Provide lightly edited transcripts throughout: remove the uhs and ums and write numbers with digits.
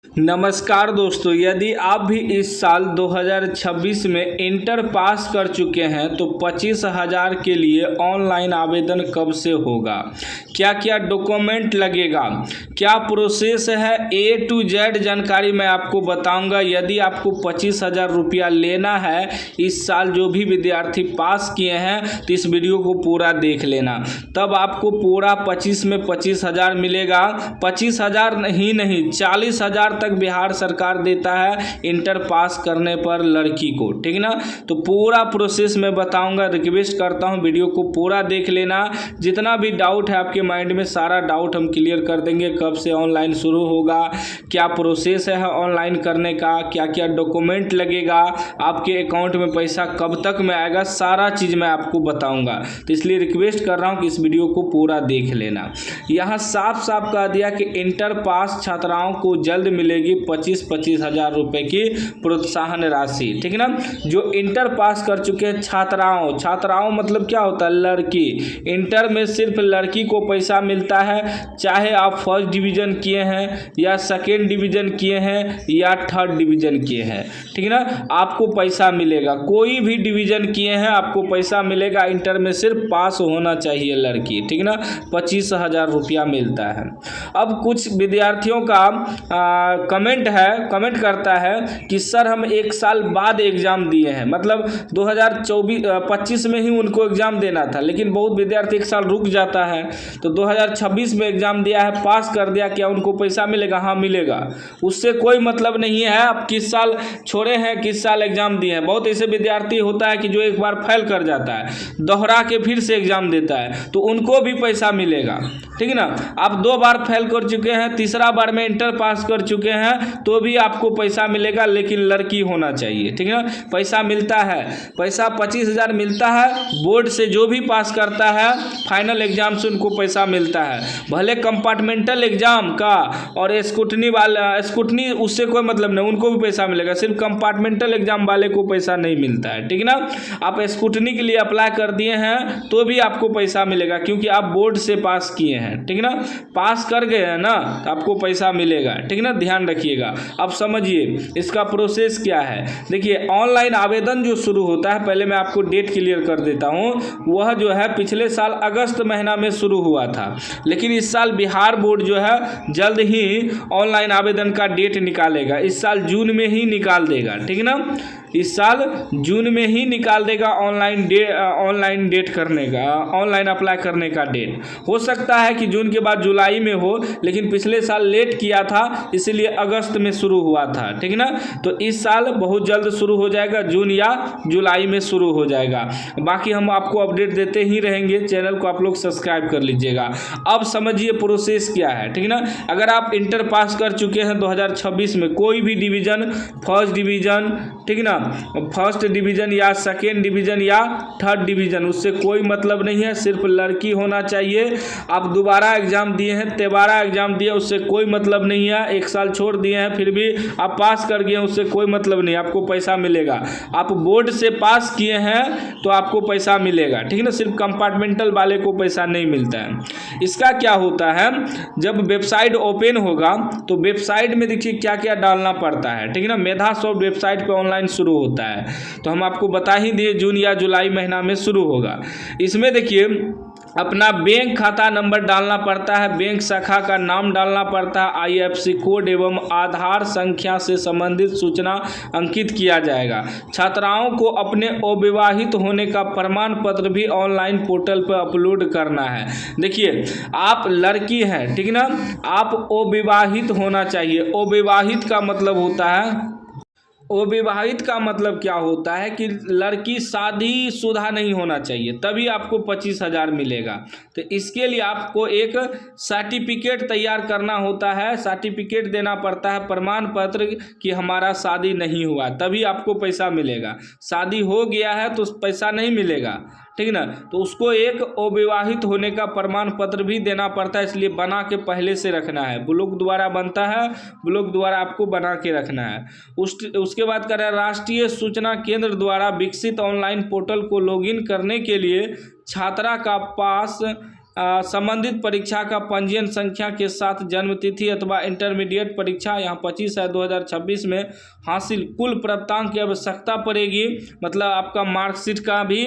नमस्कार दोस्तों, यदि आप भी इस साल 2026 में इंटर पास कर चुके हैं तो 25,000 के लिए ऑनलाइन आवेदन कब से होगा, क्या क्या डॉक्यूमेंट लगेगा, क्या प्रोसेस है, A to Z जानकारी मैं आपको बताऊंगा। यदि आपको 25,000 रुपया लेना है इस साल, जो भी विद्यार्थी पास किए हैं, तो इस वीडियो को पूरा देख लेना, तब आपको पूरा 25 में 25,000 मिलेगा। 25,000 नहीं 40,000 तक बिहार सरकार देता है इंटर पास करने पर लड़की को, ठीक ना। तो पूरा प्रोसेस मैं बताऊंगा, रिक्वेस्ट करता हूं वीडियो को पूरा देख लेना। जितना भी डाउट है आपके माइंड में, सारा डाउट हम क्लियर कर देंगे। कब से ऑनलाइन शुरू होगा, क्या प्रोसेस है ऑनलाइन करने का, क्या क्या डॉक्यूमेंट लगेगा, आपके अकाउंट में पैसा कब तक में आएगा, सारा चीज़ मैं आपको बताऊंगा। तो इसलिए रिक्वेस्ट कर रहा हूँ कि इस वीडियो को पूरा देख लेना। यहाँ साफ साफ कह दिया कि इंटर पास छात्राओं को जल्द मिलेगी 25,000 रुपए की प्रोत्साहन राशि, ठीक ना। जो इंटर पास कर चुके हैं छात्राओं मतलब क्या होता है, लड़की। इंटर में सिर्फ लड़की को पैसा मिलता है, चाहे आप फर्स्ट डिवीजन किए हैं या सेकेंड डिवीजन किए हैं या थर्ड डिवीजन किए हैं, ठीक ना। आपको पैसा मिलेगा, कोई भी डिवीजन किए हैं आपको पैसा मिलेगा। इंटर में सिर्फ पास होना चाहिए लड़की, ठीक ना। 25,000 रुपया मिलता है। अब कुछ विद्यार्थियों का कमेंट करता है कि सर हम एक साल बाद एग्ज़ाम दिए हैं, मतलब 2025 में ही उनको एग्ज़ाम देना था, लेकिन बहुत विद्यार्थी एक साल रुक जाता है, तो 2026 में एग्ज़ाम दिया है, पास कर दिया, क्या उनको पैसा मिलेगा? हाँ मिलेगा, उससे कोई मतलब नहीं है आप किस साल छोड़े हैं, किस साल एग्ज़ाम दिए हैं। बहुत ऐसे विद्यार्थी होता है कि जो एक बार फेल कर जाता है, दोहरा के फिर से एग्ज़ाम देता है, तो उनको भी पैसा मिलेगा, ठीक ना। आप 2 बार फेल कर चुके हैं, तीसरा बार में इंटर पास कर चुके हैं, तो भी आपको पैसा मिलेगा, लेकिन लड़की होना चाहिए, ठीक है। पैसा मिलता है, पैसा 25,000 मिलता है। बोर्ड से जो भी पास करता है फाइनल एग्जाम से उनको पैसा मिलता है, भले कंपार्टमेंटल एग्जाम का और स्कूटनी उससे कोई मतलब नहीं, उनको भी पैसा मिलेगा। सिर्फ कंपार्टमेंटल एग्जाम वाले को पैसा नहीं मिलता है, ठीक ना। आप स्कूटनी के लिए अप्लाई कर दिए हैं तो भी आपको पैसा मिलेगा, क्योंकि आप बोर्ड से पास किए हैं, ठीक ना। पास कर गए हैं ना, तो आपको पैसा मिलेगा, ठीक ना। ध्यान रखिएगा। अब समझिए इसका प्रोसेस क्या है। देखिए ऑनलाइन आवेदन जो शुरू होता है, पहले मैं आपको डेट क्लियर कर देता हूँ। वह जो है पिछले साल अगस्त महीना में शुरू हुआ था, लेकिन इस साल बिहार बोर्ड जो है जल्द ही ऑनलाइन आवेदन का डेट निकालेगा। इस साल जून में ही निकाल देगा, ठीक ना। इस साल जून में ही निकाल देगा ऑनलाइन डेट करने का, ऑनलाइन अप्लाई करने का डेट। हो सकता है कि जून के बाद जुलाई में हो, लेकिन पिछले साल लेट किया था, इसलिए अगस्त में शुरू हुआ था, ठीक ना। तो इस साल बहुत जल्द शुरू हो जाएगा, जून या जुलाई में शुरू हो जाएगा। बाकी हम आपको अपडेट देते ही रहेंगे, चैनल को आप लोग सब्सक्राइब कर लीजिएगा। अब समझिए प्रोसेस क्या है, ठीक ना। अगर आप इंटर पास कर चुके हैं 2026 में, कोई भी डिवीज़न, फर्स्ट डिवीज़न, ठीक ना, फर्स्ट डिवीज़न या सेकेंड डिवीज़न या थर्ड डिवीज़न, उससे कोई मतलब नहीं है, सिर्फ लड़की होना चाहिए। आप दोबारा एग्ज़ाम दिए हैं, तिबारा एग्ज़ाम दिए, उससे कोई मतलब नहीं है। एक साल छोड़ दिए हैं फिर भी आप पास कर गए, उससे कोई मतलब नहीं, आपको पैसा मिलेगा। आप बोर्ड से पास किए हैं तो आपको पैसा मिलेगा, ठीक है ना। सिर्फ कंपार्टमेंटल वाले को पैसा नहीं मिलता है। इसका क्या होता है, जब वेबसाइट ओपन होगा तो वेबसाइट में देखिए क्या क्या डालना पड़ता है, ठीक है ना। मेधा सॉफ्ट वेबसाइट पे ऑनलाइन शुरू होता है, तो हम आपको बता ही दिए जून या जुलाई महीना में शुरू होगा। इसमें देखिए अपना बैंक खाता नंबर डालना पड़ता है, बैंक शाखा का नाम डालना पड़ता है, IFSC कोड एवं आधार संख्या से संबंधित सूचना अंकित किया जाएगा। छात्राओं को अपने अविवाहित होने का प्रमाण पत्र भी ऑनलाइन पोर्टल पर अपलोड करना है। देखिए आप लड़की हैं, ठीक ना, आप अविवाहित होना चाहिए। अविवाहित का मतलब होता है, अविवाहित का मतलब क्या होता है कि लड़की शादीशुदा नहीं होना चाहिए, तभी आपको 25,000 मिलेगा। तो इसके लिए आपको एक सर्टिफिकेट तैयार करना होता है, सर्टिफिकेट देना पड़ता है, प्रमाण पत्र कि हमारा शादी नहीं हुआ, तभी आपको पैसा मिलेगा। शादी हो गया है तो पैसा नहीं मिलेगा, ठीक ना। तो उसको एक अविवाहित होने का प्रमाण पत्र भी देना पड़ता है, इसलिए बना के पहले से रखना है। ब्लॉक द्वारा बनता है, ब्लॉक द्वारा आपको बना के रखना है। उसके बाद कर रहा है, राष्ट्रीय सूचना केंद्र द्वारा विकसित ऑनलाइन पोर्टल को लॉगिन करने के लिए छात्रा का पास संबंधित परीक्षा का पंजीयन संख्या के साथ जन्मतिथि अथवा इंटरमीडिएट परीक्षा यहाँ 25/2026 में हासिल कुल प्राप्तांक की आवश्यकता पड़ेगी। मतलब आपका मार्कशीट का भी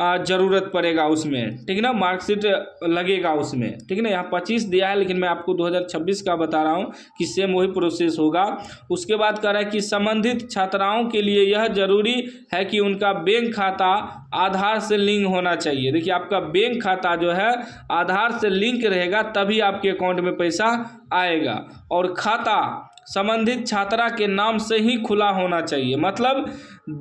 ज़रूरत पड़ेगा उसमें, ठीक ना, मार्कशीट लगेगा उसमें, ठीक ना। यहाँ 25 दिया है लेकिन मैं आपको 2026 का बता रहा हूँ कि सेम वही प्रोसेस होगा। उसके बाद कह रहा है कि संबंधित छात्राओं के लिए यह जरूरी है कि उनका बैंक खाता आधार से लिंक होना चाहिए। देखिए आपका बैंक खाता जो है आधार से लिंक रहेगा तभी आपके अकाउंट में पैसा आएगा, और खाता संबंधित छात्रा के नाम से ही खुला होना चाहिए। मतलब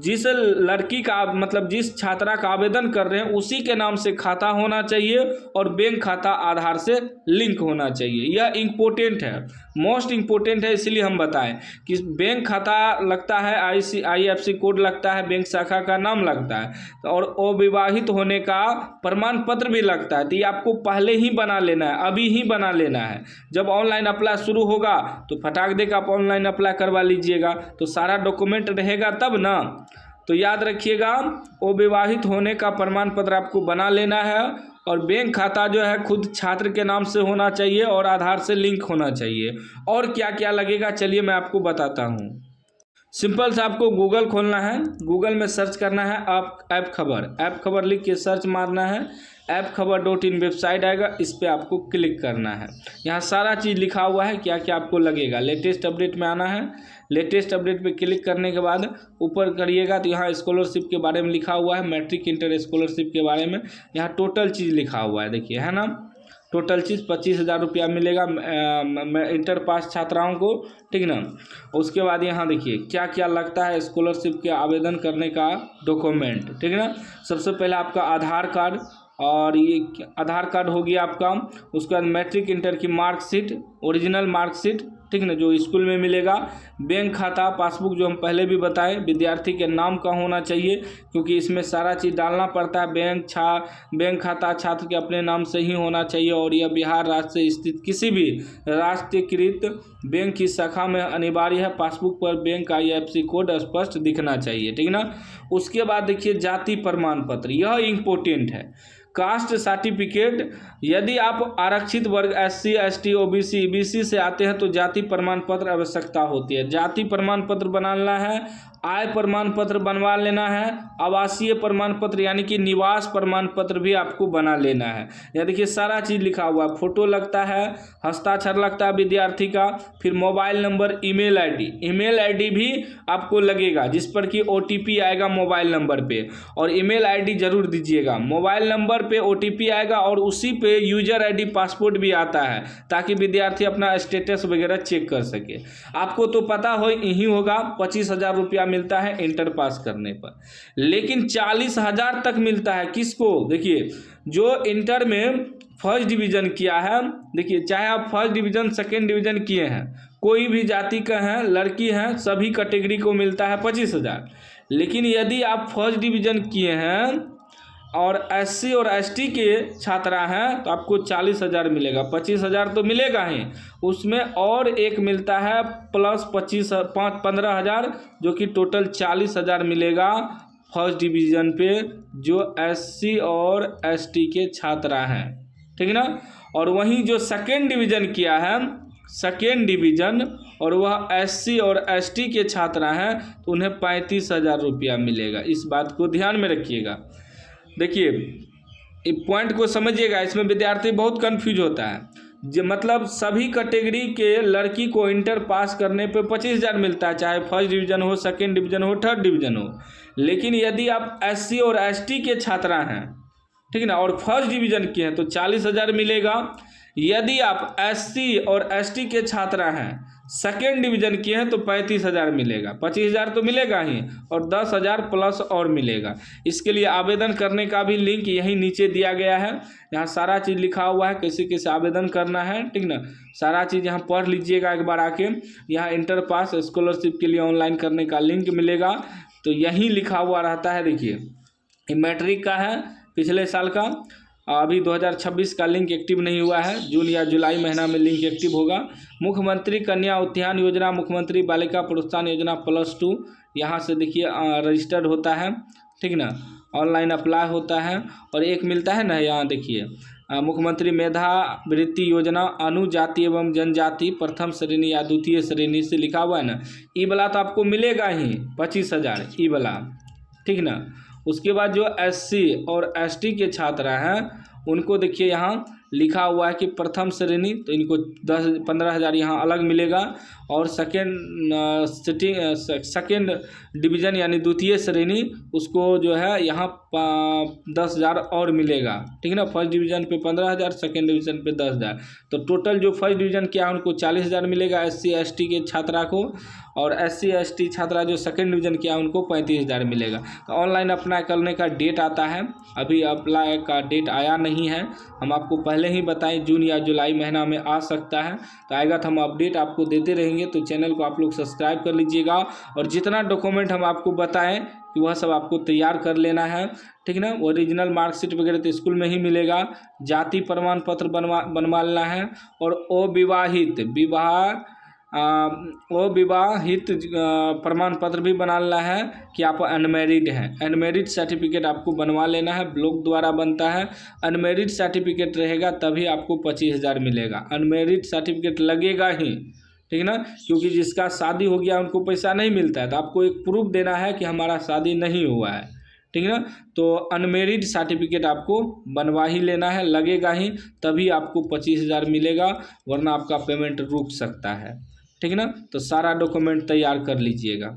जिस लड़की का, मतलब जिस छात्रा का आवेदन कर रहे हैं उसी के नाम से खाता होना चाहिए और बैंक खाता आधार से लिंक होना चाहिए। यह इम्पोर्टेंट है, मोस्ट इम्पोर्टेंट है, इसलिए हम बताएं कि बैंक खाता लगता है, IFSC कोड लगता है, बैंक शाखा का नाम लगता है और अविवाहित होने का प्रमाण पत्र भी लगता है। तो ये आपको पहले ही बना लेना है, अभी ही बना लेना है। जब ऑनलाइन अप्लाई शुरू होगा तो फटाक देकर आप ऑनलाइन अप्लाई करवा लीजिएगा, तो सारा डॉक्यूमेंट रहेगा तब ना। तो याद रखिएगा, अविवाहित होने का प्रमाण पत्र आपको बना लेना है और बैंक खाता जो है खुद छात्र के नाम से होना चाहिए और आधार से लिंक होना चाहिए। और क्या क्या लगेगा चलिए मैं आपको बताता हूँ। सिंपल से आपको गूगल खोलना है, गूगल में सर्च करना है ऐप खबर लिख के सर्च मारना है, appkhabar.in वेबसाइट आएगा, इस पर आपको क्लिक करना है। यहाँ सारा चीज़ लिखा हुआ है क्या क्या आपको लगेगा। लेटेस्ट अपडेट में आना है, लेटेस्ट अपडेट पे क्लिक करने के बाद ऊपर करिएगा तो यहाँ स्कॉलरशिप के बारे में लिखा हुआ है, मैट्रिक इंटर स्कॉलरशिप के बारे में यहाँ टोटल चीज़ लिखा हुआ है, देखिए है ना, टोटल चीज़ 25,000 रुपया मिलेगा इंटर पास छात्राओं को, ठीक ना। उसके बाद यहाँ देखिए क्या क्या लगता है स्कॉलरशिप के आवेदन करने का डॉक्यूमेंट, ठीक ना। सबसे पहले आपका आधार कार्ड, और ये आधार कार्ड हो गया आपका। उसके बाद मैट्रिक इंटर की मार्कशीट, ओरिजिनल मार्कशीट, ठीक ना, जो स्कूल में मिलेगा। बैंक खाता पासबुक जो हम पहले भी बताएं, विद्यार्थी के नाम का होना चाहिए क्योंकि इसमें सारा चीज़ डालना पड़ता है। बैंक खाता छात्र के अपने नाम से ही होना चाहिए और यह बिहार राज्य से स्थित किसी भी राष्ट्रीयकृत बैंक की शाखा में अनिवार्य है। पासबुक पर बैंक IFSC कोड स्पष्ट दिखना चाहिए, ठीक ना। उसके बाद देखिए जाति प्रमाण पत्र, यह इम्पोर्टेंट है। कास्ट सर्टिफिकेट, यदि आप आरक्षित वर्ग SC ST OBC EBC से आते हैं तो जाति प्रमाण पत्र आवश्यकता होती है। जाति प्रमाण पत्र बनाना है, आय प्रमाण पत्र बनवा लेना है, आवासीय प्रमाण पत्र यानी कि निवास प्रमाण पत्र भी आपको बना लेना है। यह देखिए सारा चीज़ लिखा हुआ है, फोटो लगता है, हस्ताक्षर लगता है विद्यार्थी का, फिर मोबाइल नंबर, ईमेल आईडी भी आपको लगेगा जिस पर कि OTP आएगा मोबाइल नंबर पे, और ईमेल आईडी जरूर दीजिएगा। मोबाइल नंबर पे OTP आएगा और उसी पे यूजर ID पासपोर्ट भी आता है ताकि विद्यार्थी अपना स्टेटस वगैरह चेक कर सके। आपको तो पता हो ही होगा 25,000 रुपया मिलता है इंटर पास करने पर, लेकिन 40,000 तक मिलता है किसको। देखिए जो इंटर में फर्स्ट डिवीज़न किया है, देखिए चाहे आप फर्स्ट डिवीज़न सेकेंड डिवीज़न किए हैं, कोई भी जाति का हैं, लड़की हैं, सभी कैटेगरी को मिलता है 25,000। लेकिन यदि आप फर्स्ट डिवीज़न किए हैं और SC और ST के छात्रा हैं तो आपको 40,000 मिलेगा। 25,000 तो मिलेगा ही, उसमें और एक मिलता है प्लस 15,000 जो कि टोटल 40,000 मिलेगा फर्स्ट डिवीज़न पे जो SC और ST के छात्रा हैं, ठीक ना। और वहीं जो सेकेंड डिवीज़न किया है, सेकेंड डिवीज़न, और वह SC और ST के छात्रा हैं तो उन्हें 35,000 रुपया मिलेगा। इस बात को ध्यान में रखिएगा। देखिए इस पॉइंट को समझिएगा, इसमें विद्यार्थी बहुत कंफ्यूज होता है। मतलब सभी कैटेगरी के लड़की को इंटर पास करने पे 25,000 मिलता है, चाहे फर्स्ट डिवीज़न हो, सेकेंड डिवीज़न हो, थर्ड डिवीज़न हो। लेकिन यदि आप SC और ST के छात्रा हैं, ठीक ना, और फर्स्ट डिवीज़न के हैं तो 40,000 मिलेगा। यदि आप SC और ST के छात्रा हैं, सेकेंड डिवीज़न किए हैं तो 35,000 मिलेगा। 25,000 तो मिलेगा ही और 10,000 प्लस और मिलेगा। इसके लिए आवेदन करने का भी लिंक यहीं नीचे दिया गया है, यहाँ सारा चीज़ लिखा हुआ है कैसे कैसे आवेदन करना है, ठीक ना। सारा चीज़ यहाँ पढ़ लीजिएगा एक बार आके। यहाँ इंटर पास स्कॉलरशिप के लिए ऑनलाइन करने का लिंक मिलेगा तो यहीं लिखा हुआ रहता है। देखिए ये मैट्रिक का है, पिछले साल का, अभी 2026 का लिंक एक्टिव नहीं हुआ है, जून या जुलाई महीना में लिंक एक्टिव होगा। मुख्यमंत्री कन्या उत्थान योजना, मुख्यमंत्री बालिका प्रोत्साहन योजना +2, यहाँ से देखिए रजिस्टर्ड होता है, ठीक ना, ऑनलाइन अप्लाई होता है। और एक मिलता है ना, यहाँ देखिए मुख्यमंत्री मेधावृत्ति योजना अनुजाति एवं जनजाति प्रथम श्रेणी या द्वितीय श्रेणी से लिखा हुआ है ना, ई वाला तो आपको मिलेगा ही 25,000 ई वाला, ठीक ना। उसके बाद जो SC और ST के छात्र हैं उनको देखिए यहाँ लिखा हुआ है कि प्रथम श्रेणी, तो इनको 15,000 यहाँ अलग मिलेगा, और सेकेंड डिवीज़न यानी द्वितीय श्रेणी उसको जो है यहाँ 10,000 और मिलेगा, ठीक ना। फर्स्ट डिवीज़न पे 15,000, सेकेंड डिवीज़न पे 10,000, तो टोटल जो फर्स्ट डिवीज़न किया उनको 40,000 मिलेगा SC ST के छात्रा को, और SC ST छात्रा जो सेकेंड डिवीज़न किया उनको 35,000 मिलेगा। तो ऑनलाइन अप्लाई करने का डेट आता है, अभी अप्लाई का डेट आया नहीं है, हम आपको पहले ही बताएं जून या जुलाई महीना में आ सकता है, तो आएगा तो हम अपडेट आपको देते रहेंगे। तो चैनल को आप लोग सब्सक्राइब कर लीजिएगा, और जितना डॉक्यूमेंट हम आपको बताएं कि वह सब आपको तैयार कर लेना है, ठीक ना। ओरिजिनल मार्कशीट वगैरह तो स्कूल में ही मिलेगा, जाति प्रमाण पत्र बनवा लेना है, और अविवाहित प्रमाण पत्र भी बना लेना है कि आप अनमेरिड हैं। अनमेरिड सर्टिफिकेट आपको बनवा लेना है, ब्लॉक द्वारा बनता है। अनमेरिड सर्टिफिकेट रहेगा तभी आपको 25,000 मिलेगा, अनमेरिड सर्टिफिकेट लगेगा ही, ठीक ना, क्योंकि जिसका शादी हो गया उनको पैसा नहीं मिलता है, तो आपको एक प्रूफ देना है कि हमारा शादी नहीं हुआ है, ठीक ना। तो अनमेरिड सर्टिफिकेट आपको बनवा ही लेना है, लगेगा ही, तभी आपको 25,000 मिलेगा, वरना आपका पेमेंट रुक सकता है, ठीक ना। तो सारा डॉक्यूमेंट तैयार कर लीजिएगा।